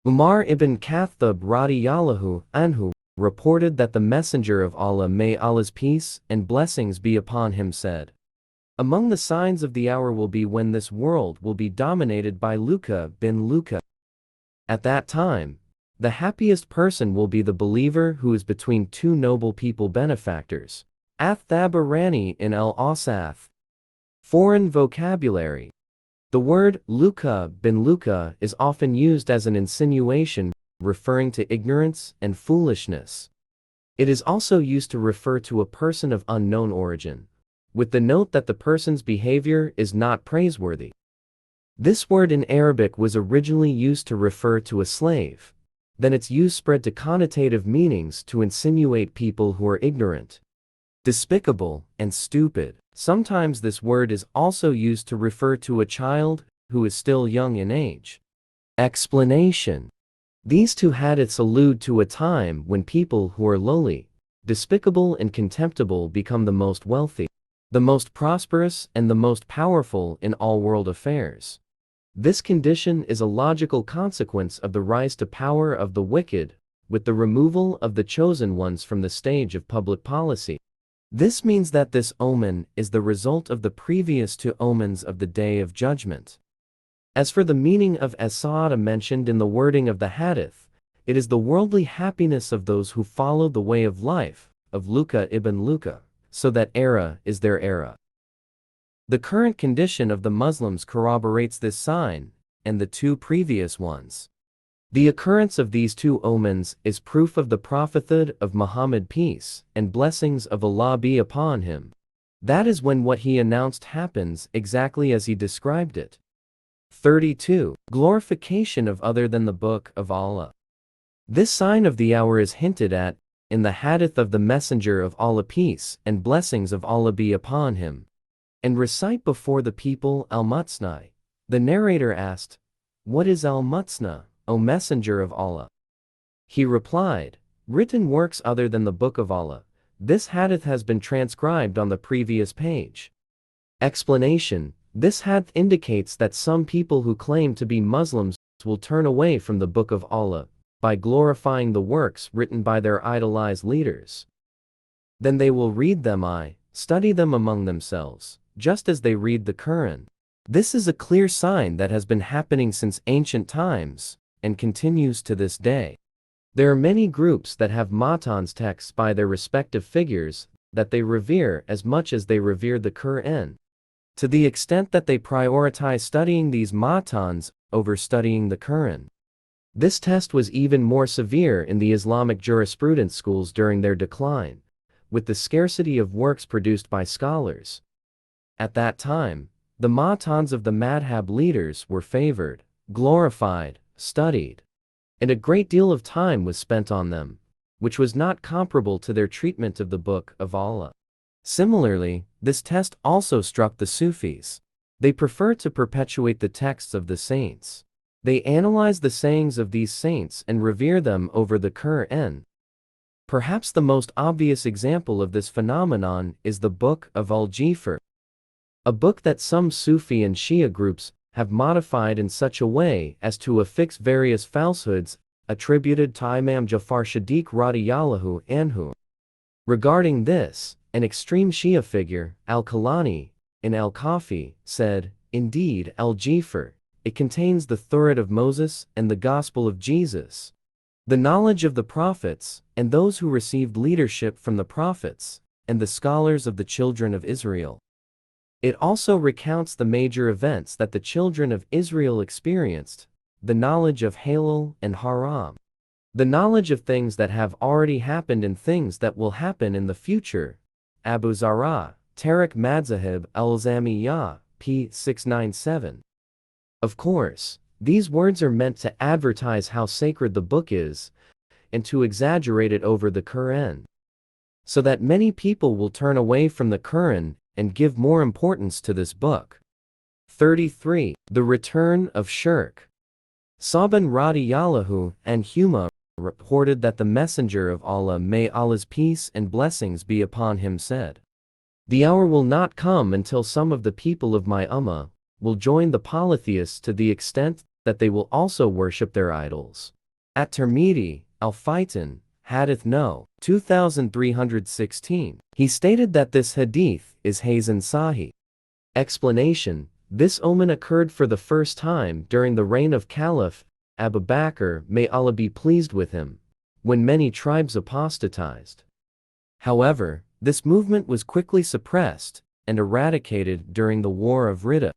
Umar ibn Khattab radiyallahu anhu reported that the Messenger of Allah, may Allah's peace and blessings be upon him, said, "Among the signs of the hour will be when this world will be dominated by Luka bin Luka. At that time, the happiest person will be the believer who is between two noble people benefactors." Ath-Thabarani in Al-Awsath. Foreign vocabulary. The word Luka bin Luka is often used as an insinuation referring to ignorance and foolishness. It is also used to refer to a person of unknown origin, with the note that the person's behavior is not praiseworthy. This word in Arabic was originally used to refer to a slave. Then its use spread to connotative meanings to insinuate people who are ignorant, despicable, and stupid. Sometimes this word is also used to refer to a child who is still young in age. Explanation. These two hadiths allude to a time when people who are lowly, despicable, and contemptible become the most wealthy, the most prosperous, and the most powerful in all world affairs. This condition is a logical consequence of the rise to power of the wicked, with the removal of the chosen ones from the stage of public policy. This means that this omen is the result of the previous two omens of the Day of Judgment. As for the meaning of as-Sa'ada mentioned in the wording of the hadith, it is the worldly happiness of those who follow the way of life, of Luka ibn Luka, so that era is their era. The current condition of the Muslims corroborates this sign, and the two previous ones. The occurrence of these two omens is proof of the prophethood of Muhammad, peace and blessings of Allah be upon him. That is when what he announced happens exactly as he described it. 32. Glorification of other than the Book of Allah. This sign of the hour is hinted at in the hadith of the Messenger of Allah, peace and blessings of Allah be upon him. And recite before the people al-Mutsna. The narrator asked, "What is al-Mutsna, O Messenger of Allah?" He replied, "Written works other than the Book of Allah." This hadith has been transcribed on the previous page. Explanation. This hadith indicates that some people who claim to be Muslims will turn away from the Book of Allah by glorifying the works written by their idolized leaders. Then they will read them, study them among themselves, just as they read the Quran. This is a clear sign that has been happening since ancient times and continues to this day. There are many groups that have matans texts by their respective figures that they revere as much as they revere the Quran, to the extent that they prioritize studying these matans over studying the Quran. This test was even more severe in the Islamic jurisprudence schools during their decline, with the scarcity of works produced by scholars. At that time, the matans of the madhab leaders were favored, glorified, studied, and a great deal of time was spent on them, which was not comparable to their treatment of the Book of Allah. Similarly, this test also struck the Sufis. They prefer to perpetuate the texts of the saints. They analyze the sayings of these saints and revere them over the Quran. Perhaps the most obvious example of this phenomenon is the Book of Al-Jifr, a book that some Sufi and Shia groups have modified in such a way as to affix various falsehoods attributed to Imam Jafar Shadiq radiyallahu anhu. Regarding this, an extreme Shia figure, Al-Kalani, in Al-Kafi, said, "Indeed, Al-Jifr, it contains the Thurat of Moses and the Gospel of Jesus, the knowledge of the prophets, and those who received leadership from the prophets, and the scholars of the children of Israel. It also recounts the major events that the children of Israel experienced, the knowledge of halal and haram, the knowledge of things that have already happened and things that will happen in the future." Abu Zara, Tariq Madzahib al-Zamiyah, p. 697. Of course, these words are meant to advertise how sacred the book is, and to exaggerate it over the Quran, so that many people will turn away from the Quran and give more importance to this book. 33. The return of shirk. Saban radiyallahu anhuma reported that the Messenger of Allah, may Allah's peace and blessings be upon him, said, "The hour will not come until some of the people of my ummah will join the polytheists to the extent that they will also worship their idols. At Tirmidhi, Al-Fitan, Hadith No. 2316, he stated that this hadith is Hasan Sahih. Explanation: this omen occurred for the first time during the reign of Caliph Abu Bakr, may Allah be pleased with him, when many tribes apostatized. However, this movement was quickly suppressed and eradicated during the War of Ridda.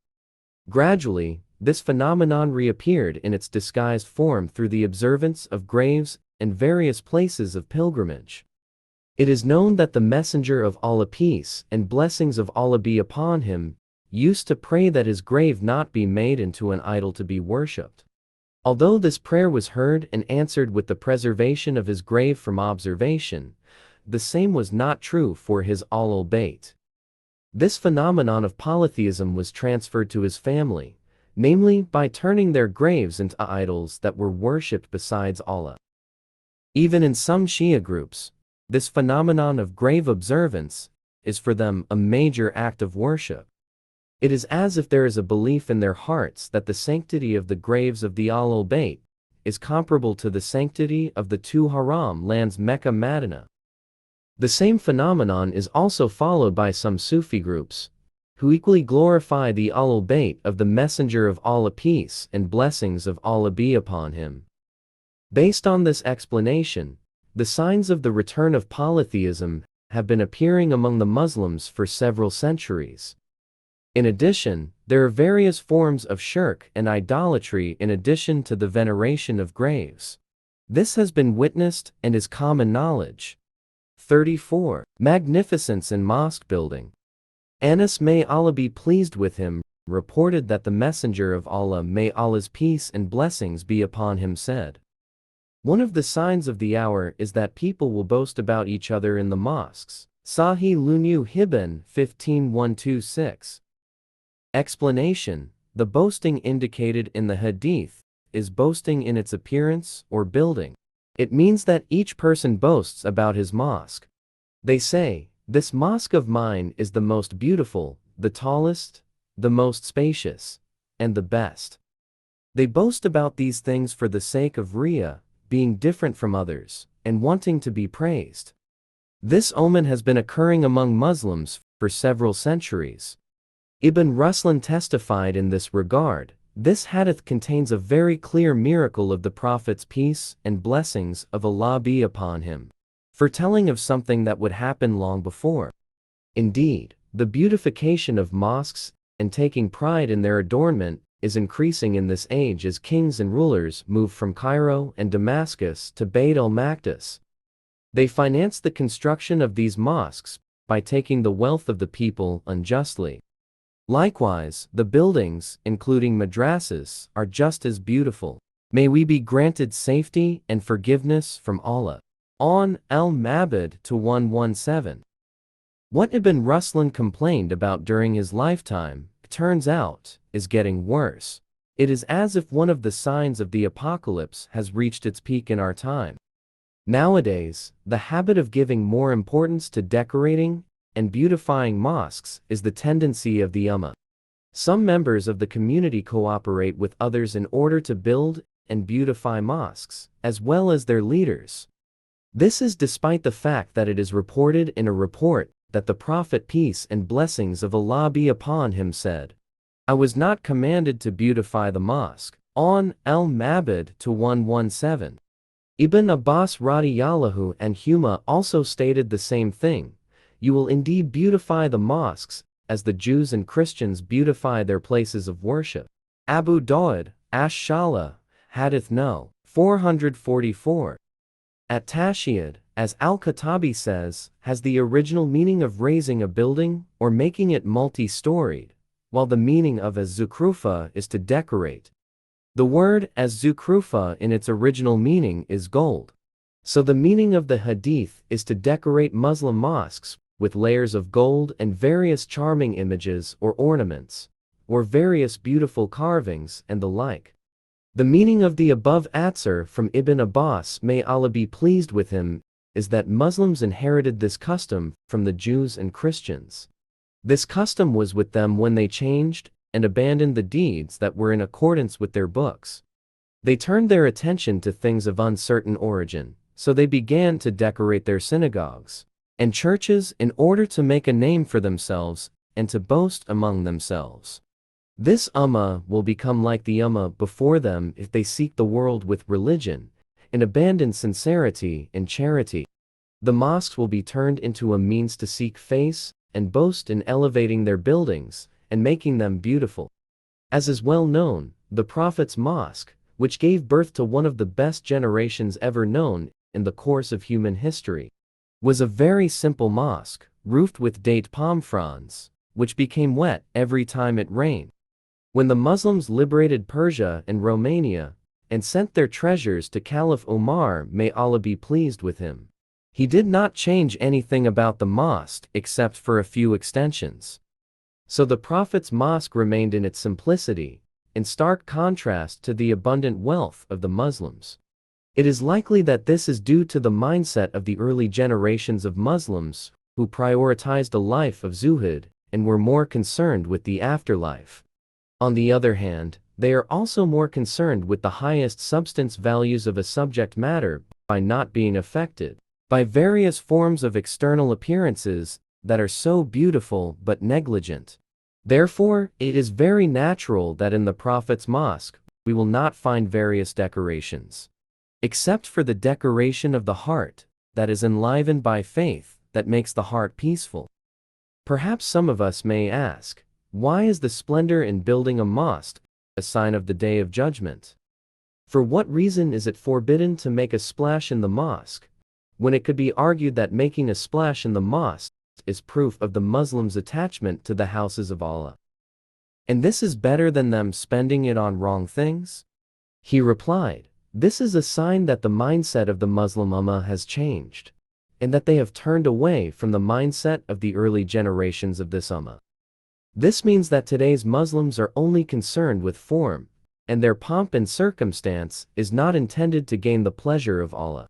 Gradually, this phenomenon reappeared in its disguised form through the observance of graves and various places of pilgrimage. It is known that the Messenger of Allah, peace and blessings of Allah be upon him, used to pray that his grave not be made into an idol to be worshipped. Although this prayer was heard and answered with the preservation of his grave from observation, the same was not true for his Ahlul Bayt. This phenomenon of polytheism was transferred to his family, namely by turning their graves into idols that were worshipped besides Allah. Even in some Shia groups, this phenomenon of grave observance is for them a major act of worship. It is as if there is a belief in their hearts that the sanctity of the graves of the Ahlul Bayt is comparable to the sanctity of the two haram lands Mecca Medina. The same phenomenon is also followed by some Sufi groups, who equally glorify the Ahlul Bayt of the Messenger of Allah, peace and blessings of Allah be upon him. Based on this explanation, the signs of the return of polytheism have been appearing among the Muslims for several centuries. In addition, there are various forms of shirk and idolatry in addition to the veneration of graves. This has been witnessed and is common knowledge. 34. Magnificence in mosque building. Anas, may Allah be pleased with him, reported that the Messenger of Allah, may Allah's peace and blessings be upon him, said, "One of the signs of the hour is that people will boast about each other in the mosques." Sahih Lunyu Hibban 15126. Explanation: the boasting indicated in the hadith is boasting in its appearance or building. It means that each person boasts about his mosque. They say, "This mosque of mine is the most beautiful, the tallest, the most spacious, and the best." They boast about these things for the sake of Riyah, being different from others, and wanting to be praised. This omen has been occurring among Muslims for several centuries. Ibn Ruslan testified in this regard. This hadith contains a very clear miracle of the Prophet's peace and blessings of Allah be upon him, foretelling of something that would happen long before. Indeed, the beautification of mosques and taking pride in their adornment is increasing in this age as kings and rulers move from Cairo and Damascus to Bayt al-Maqdis. They finance the construction of these mosques by taking the wealth of the people unjustly. Likewise, the buildings, including madrasas, are just as beautiful. May we be granted safety and forgiveness from Allah. On Al-Mabad 117. What Ibn Ruslan complained about during his lifetime, turns out, is getting worse. It is as if one of the signs of the apocalypse has reached its peak in our time. Nowadays, the habit of giving more importance to decorating and beautifying mosques is the tendency of the Ummah. Some members of the community cooperate with others in order to build and beautify mosques, as well as their leaders. This is despite the fact that it is reported in a report that the Prophet, peace and blessings of Allah be upon him, said, "I was not commanded to beautify the mosque." On Al-Mabad 117. Ibn Abbas radiyallahu anhuma also stated the same thing. "You will indeed beautify the mosques, as the Jews and Christians beautify their places of worship." Abu Dawud, Ash-Shala, Hadith No. 444. At-Tashiyad, as Al-Khattabi says, has the original meaning of raising a building or making it multi-storied, while the meaning of az-Zukrufa is to decorate. The word az-Zukrufa in its original meaning is gold. So the meaning of the hadith is to decorate Muslim mosques with layers of gold and various charming images or ornaments, or various beautiful carvings and the like. The meaning of the above answer from Ibn Abbas, may Allah be pleased with him, is that Muslims inherited this custom from the Jews and Christians. This custom was with them when they changed and abandoned the deeds that were in accordance with their books. They turned their attention to things of uncertain origin, so they began to decorate their synagogues and churches in order to make a name for themselves and to boast among themselves. This Ummah will become like the Ummah before them if they seek the world with religion and abandon sincerity and charity. The mosques will be turned into a means to seek face and boast in elevating their buildings and making them beautiful. As is well known, the Prophet's mosque, which gave birth to one of the best generations ever known in the course of human history, was a very simple mosque, roofed with date palm fronds, which became wet every time it rained. When the Muslims liberated Persia and Romania, and sent their treasures to Caliph Omar, may Allah be pleased with him, he did not change anything about the mosque except for a few extensions. So the Prophet's mosque remained in its simplicity, in stark contrast to the abundant wealth of the Muslims. It is likely that this is due to the mindset of the early generations of Muslims, who prioritized a life of zuhud and were more concerned with the afterlife. On the other hand, they are also more concerned with the highest substance values of a subject matter by not being affected by various forms of external appearances that are so beautiful but negligent. Therefore, it is very natural that in the Prophet's mosque, we will not find various decorations, except for the decoration of the heart, that is enlivened by faith, that makes the heart peaceful. Perhaps some of us may ask, why is the splendor in building a mosque a sign of the Day of Judgment? For what reason is it forbidden to make a splash in the mosque, when it could be argued that making a splash in the mosque is proof of the Muslims' attachment to the houses of Allah? And this is better than them spending it on wrong things? He replied, this is a sign that the mindset of the Muslim Ummah has changed, and that they have turned away from the mindset of the early generations of this Ummah. This means that today's Muslims are only concerned with form, and their pomp and circumstance is not intended to gain the pleasure of Allah.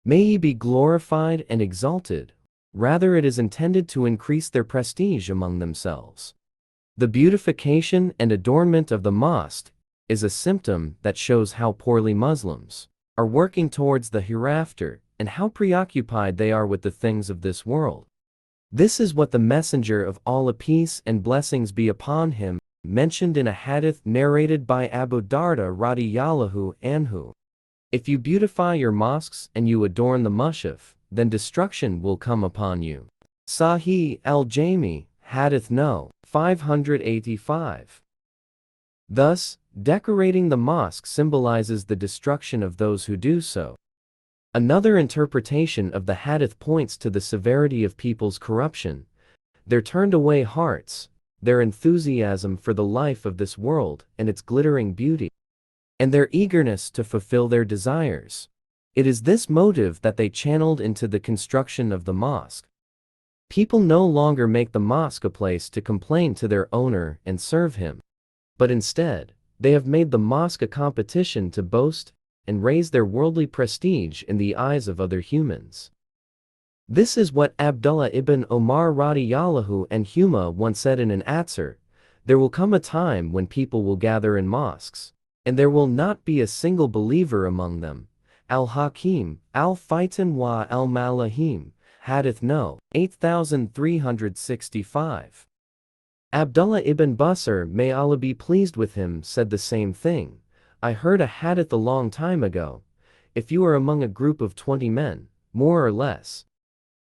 May He be glorified and exalted. Rather, it is intended to increase their prestige among themselves. The beautification and adornment of the mosque is a symptom that shows how poorly Muslims are working towards the hereafter and how preoccupied they are with the things of this world. This is what the Messenger of Allah, peace and blessings be upon him, mentioned in a hadith narrated by Abu Darda radiyallahu anhu. If you beautify your mosques and you adorn the mushaf, then destruction will come upon you. Sahih al-Jami, Hadith No. 585. Thus, decorating the mosque symbolizes the destruction of those who do so. Another interpretation of the hadith points to the severity of people's corruption, their turned-away hearts, their enthusiasm for the life of this world and its glittering beauty, and their eagerness to fulfill their desires. It is this motive that they channeled into the construction of the mosque. People no longer make the mosque a place to complain to their owner and serve him, but instead, they have made the mosque a competition to boast and raise their worldly prestige in the eyes of other humans. This is what Abdullah ibn Omar radiyallahu anhuma once said in an atzar: there will come a time when people will gather in mosques, and there will not be a single believer among them. Al-Hakim, Al-Fitan wa Al-Malahim, Hadith No. 8365. Abdullah ibn Busr, may Allah be pleased with him, said the same thing. I heard a hadith a long time ago. If you are among a group of 20 men, more or less,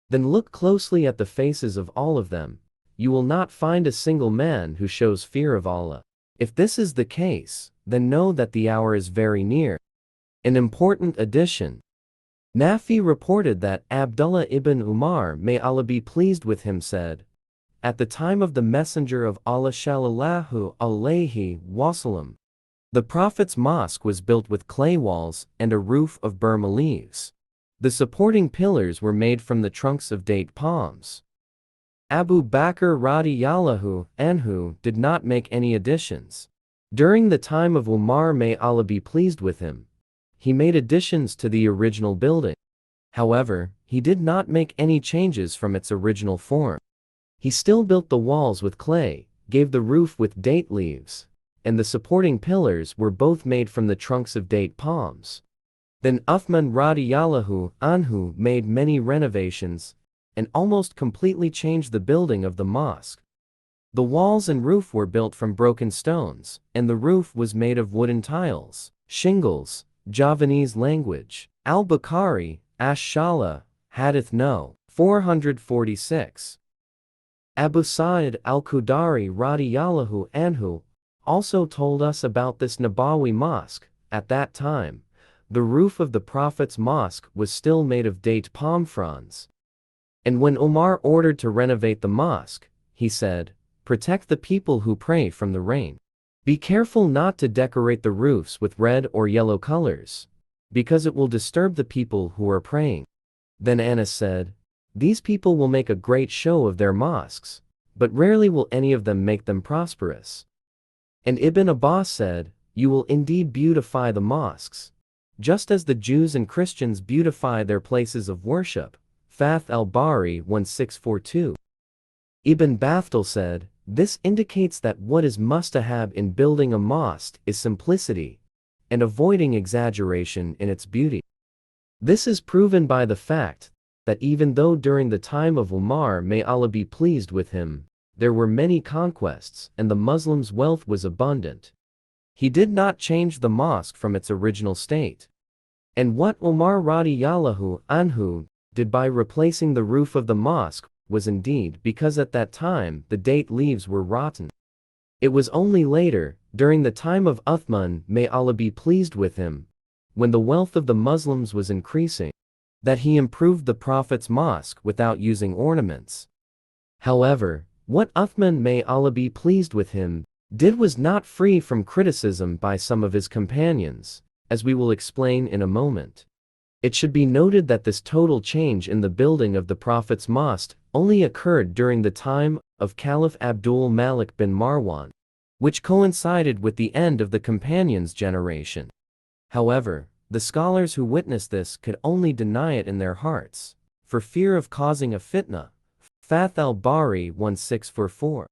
then look closely at the faces of all of them. You will not find a single man who shows fear of Allah. If this is the case, then know that the hour is very near. An important addition. Nafi reported that Abdullah ibn Umar, may Allah be pleased with him, said, at the time of the Messenger of Allah sallallahu alayhi wasallam, the Prophet's mosque was built with clay walls and a roof of Burma leaves. The supporting pillars were made from the trunks of date palms. Abu Bakr radiyallahu anhu did not make any additions. During the time of Umar, may Allah be pleased with him, he made additions to the original building. However, he did not make any changes from its original form. He still built the walls with clay, gave the roof with date leaves, and the supporting pillars were both made from the trunks of date palms. Then Uthman radiyallahu anhu made many renovations and almost completely changed the building of the mosque. The walls and roof were built from broken stones, and the roof was made of wooden tiles, shingles, Javanese language. Al-Bukhari, Ash-Shala, Hadith No. 446. Abu Sa'id al-Khudari radiyallahu anhu also told us about this Nabawi mosque. At that time, the roof of the Prophet's mosque was still made of date palm fronds. And when Umar ordered to renovate the mosque, he said, "Protect the people who pray from the rain. Be careful not to decorate the roofs with red or yellow colors, because it will disturb the people who are praying." Then Anas said, "These people will make a great show of their mosques, but rarely will any of them make them prosperous." And Ibn Abbas said, "You will indeed beautify the mosques, just as the Jews and Christians beautify their places of worship." Fath al-Bari 1642. Ibn Battal said, "This indicates that what is mustahab in building a mosque is simplicity and avoiding exaggeration in its beauty." This is proven by the fact that even though during the time of Umar, may Allah be pleased with him, there were many conquests and the Muslims' wealth was abundant, he did not change the mosque from its original state. And what Umar radiyallahu anhu did by replacing the roof of the mosque was indeed because at that time the date leaves were rotten. It was only later, during the time of Uthman, may Allah be pleased with him, when the wealth of the Muslims was increasing, that he improved the Prophet's mosque without using ornaments. However, what Uthman, may Allah be pleased with him, did was not free from criticism by some of his companions, as we will explain in a moment. It should be noted that this total change in the building of the Prophet's mosque only occurred during the time of Caliph Abdul Malik bin Marwan, which coincided with the end of the companions' generation. However, the scholars who witnessed this could only deny it in their hearts, for fear of causing a fitna. Fath al-Bari 1644.